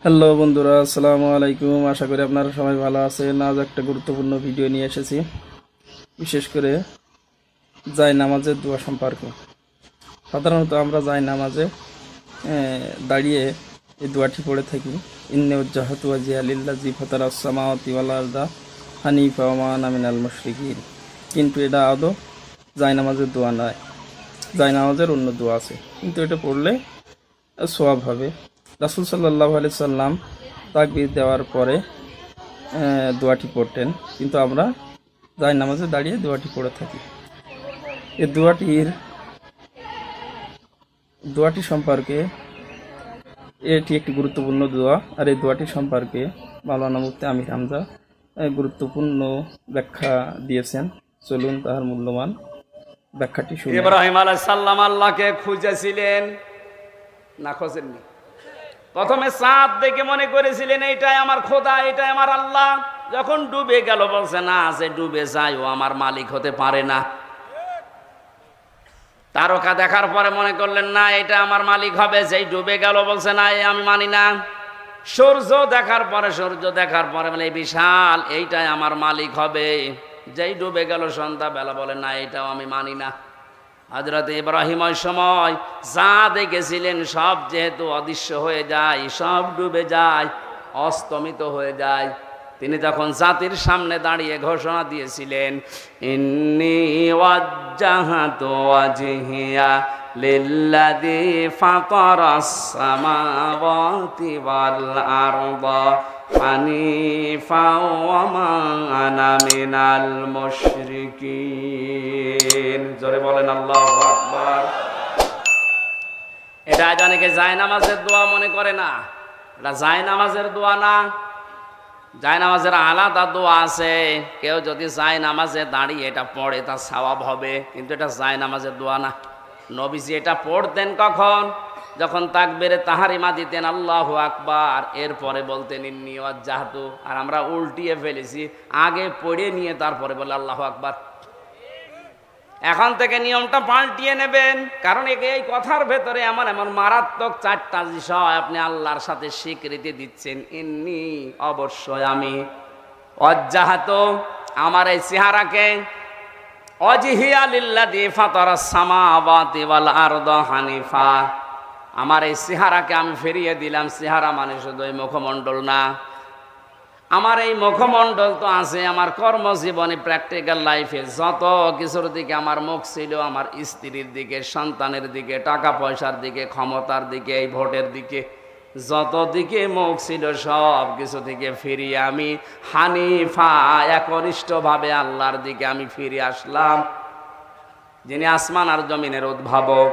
Hello বন্ধুরা, আসসালামু আলাইকুম। আশা করি আপনারা সবাই ভালো আছেন। আজ একটা গুরুত্বপূর্ণ ভিডিও নিয়ে এসেছি, বিশেষ করে জায় নামাজের দোয়া সম্পর্কে। সাধারণত আমরা জায় নামাজে দাঁড়িয়ে এই দোয়াটি পড়ে থাকি, ইন্নী ওয়াজ্জাহতু ওয়াজহিয়া লিল্লাযী ফাতারাস সামাওয়াতি ওয়াল আরদা হানিফা ওয়া মা আনা মিনাল মুশরিকিন। কিন্তু এটা আদৌ জায় নামাজের দোয়া নয়, জায় নামাজের অন্য দোয়া আছে, কিন্তু এটা পড়লে সওয়াব হবে। রাসূল সাল্লাল্লাহু আলাইহি সাল্লাম তাকবীর দেওয়ার পরে দোয়াটি পড়তেন, কিন্তু আমরা জায় নামাজে দাঁড়িয়ে দোয়াটি পড়ে থাকি। এই দোয়াটি সম্পর্কে, এটি একটি গুরুত্বপূর্ণ দোয়া, আর এই দোয়াটি সম্পর্কে মাওলানা মুফতি আমির হামজা গুরুত্বপূর্ণ ব্যাখ্যা দিয়েছেন। চলুন তাহার মূল্যবান ব্যাখ্যাটি শুনি। ইব্রাহিম আলাইহিস সালাম আল্লাহকে খুঁজেছিলেন, না খোঁজেননি। প্রথমে চাঁদ দেখে মনে করেছিলেন এইটাই আমার খোদা, এটাই আমার আল্লাহ। যখন ডুবে গেল বলছে না, যে ডুবে যায় ও আমার মালিক হতে পারে না। তারকা দেখার পরে মনে করলেন না, এটা আমার মালিক হবে। যেই ডুবে গেল বলছে না, এই আমি মানি না। সূর্য দেখার পরে মানে বিশাল, এইটাই আমার মালিক হবে। যেই ডুবে গেল সন্ধ্যাবেলা বলে না, এটাও আমি মানি না। হযরত ইব্রাহিম ওই সময় যা দেখেছিলেন সব যেহেতু অদৃশ্য হয়ে যায়, সব ডুবে যায়, অস্তমিত হয়ে যায়। তিনি তখন জাতির সামনে দাঁড়িয়ে ঘোষণা দিয়েছিলেন, ইন্নী ওয়াজ্জাহতু ওয়াজহিয়া লিল্লাযী ফাতারাস সামাওয়াতি ওয়াল আরদা হানিফা ওয়া মা আনা মিনাল মুশরিকিন। জোরে বলেন আল্লাহু আকবার। এটা অনেকে জায়নামাজের দোয়া মনে করে না। এটা জায়নামাজের দোয়া না, জায়নামাজের আলাদা দোয়া আছে। কেউ যদি জায়নামাজে দাঁড়িয়ে এটা পড়ে তার সওয়াব হবে, কিন্তু এটা জায়নামাজের দোয়া না। নবীজি এটা পড়তেন কখন? যখন তাকবীরে তাহরিমা দিতেন আল্লাহু আকবার, এরপরে বলতেন ইন্নী ওয়াজ্জাহতু। আর আমরা উল্টিয়ে ফেলেছি, আগে পড়ে নিয়ে তারপরে বলে আল্লাহু আকবার। এখন থেকে নিয়মটা পাল্টিয়ে নেবেন, কারণ এই কথার ভেতরে এমন এমন মারাত্মক চারটা বিষয় আপনি আল্লাহর সাথে স্বীকৃতি দিচ্ছেন। ইন্নী, অবশ্যই আমি, ওয়াজ্জাহতু, আমার এই চেহারাকে, ওয়াজহিয়া লিল্লাযী ফাতারাস সামাওয়াতি ওয়াল আরদা হানিফা, আমার এই চেহারাকে আমি ফিরিয়ে দিলাম। চেহারা মানে শুধু এই মুখমণ্ডল না, আমার এই মুখমণ্ডল তো আছে আমার কর্মজীবনে, প্র্যাকটিক্যাল লাইফে যত কিছুর দিকে আমার মুখ ছিল, আমার স্ত্রীর দিকে, সন্তানের দিকে, টাকা পয়সার দিকে, ক্ষমতার দিকে, এই ভোটের দিকে, যত দিকে মুখ ছিল সব কিছু থেকে ফিরিয়ে আমি হানিফা, একনিষ্ঠভাবে আল্লাহর দিকে আমি ফিরে আসলাম, যিনি আসমান আর জমিনের উদ্ভাবক।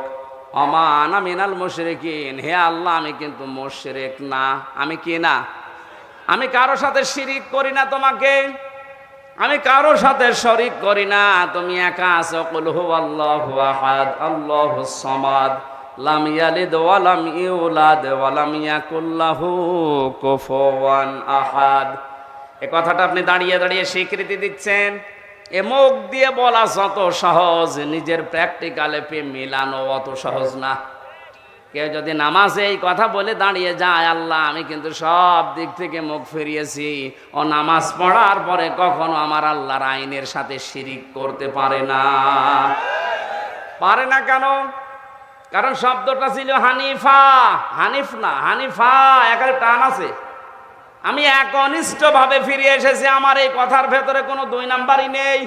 ওমা আনা মিনাল মুশরিকিন, হে আল্লাহ আমি কিন্তু মুশরিক না। আমি কি না? আমি কারোর সাথে শিরিক করি না তোমাকে, আমি কারোর সাথে শরিক করি না। তুমি একা আছো। কুল হুয়াল্লাহু আহাদ আল্লাহুস সামাদ লাম ইয়ালিদ ওয়া লাম ইউলাদ ওয়া লাম ইয়াকুল লাহু কুফুওয়ান আহাদ। এই কথাটা আপনি দাঁড়িয়ে দাঁড়িয়ে স্বীকৃতি দিচ্ছেন। এ মুখ দিয়ে বলা যত সহজ, নিজের প্র্যাকটিক্যালে মিলানো অত সহজ না। কেউ যদি নামাজে এই কথা বলে দাঁড়িয়ে যায়, আল্লাহ আমি কিন্তু সব দিক থেকে মুখ ফিরিয়েছি, ও নামাজ পড়ার পরে কখনো আমার আল্লাহর আইনের সাথে শিরিক করতে পারে না। পারে না কেন? কারণ শব্দটা ছিল হানিফা, হানিফ না হানিফা, একারে টান আছে। আমি একনিষ্ঠভাবে ফিরে এসেছি, আমার এই কথার ভেতরে কোনো দুই নাম্বারই নেই।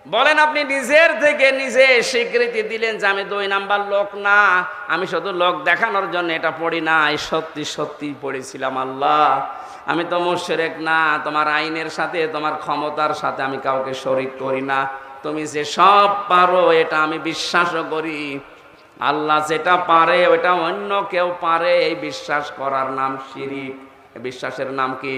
বলেন, আপনি নিজের থেকে নিজে স্বীকৃতি দিলেন যে আমি দুই নাম্বার লোক না, আমি শুধু লোক দেখানোর জন্য এটা পড়ি না, সত্যি সত্যি পড়েছিলাম আল্লাহ আমি তো মুশরিক না, তোমার আইনের সাথে, তোমার ক্ষমতার সাথে আমি কাউকে শরিক করি না। তুমি যে সব পারো এটা আমি বিশ্বাসও করি। আল্লাহ যেটা পারে ওটা অন্য কেউ পারে, এই বিশ্বাস করার নাম শিরিক। বিশ্বাসের নাম কি?